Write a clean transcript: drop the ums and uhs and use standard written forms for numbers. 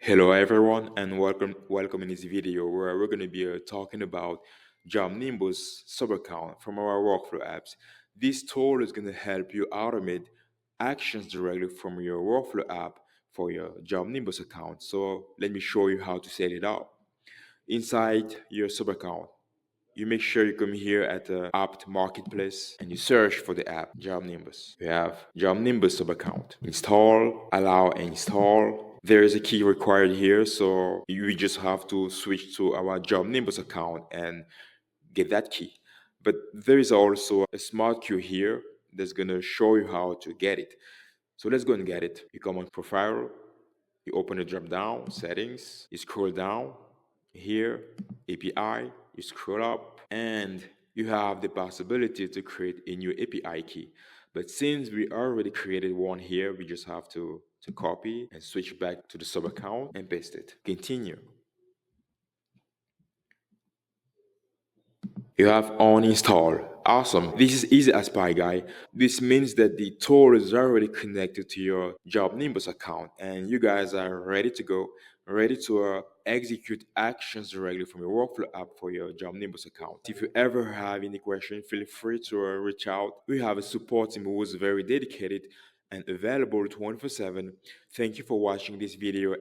Hello everyone and welcome in this video where we're going to be talking about JobNimbus sub account from our workflow apps. This tool is going to help you automate actions directly from your workflow app for your JobNimbus account. So let me show you how to set it up. Inside your sub account, you make sure you come here at the app marketplace and you search for the app JobNimbus. You have JobNimbus sub account. Install, allow and install. There is a key required here, so you just have to switch to our JobNimbus account and get that key. But there is also a smart queue here that's gonna show you how to get it. So let's go and get it. You come on profile, you open the drop down, settings, you scroll down here, API, you scroll up, and you have the possibility to create a new API key. But since we already created one here, we just have to copy and switch back to the sub account and paste it. Continue. You have on install. Awesome. This is easy as pie, guy. This means that the tool is already connected to your JobNimbus account and you guys are ready to go, ready to execute actions directly from your workflow app for your JobNimbus account. If you ever have any question, feel free to reach out. We have a support team who is very dedicated and available 24/7. Thank you for watching this video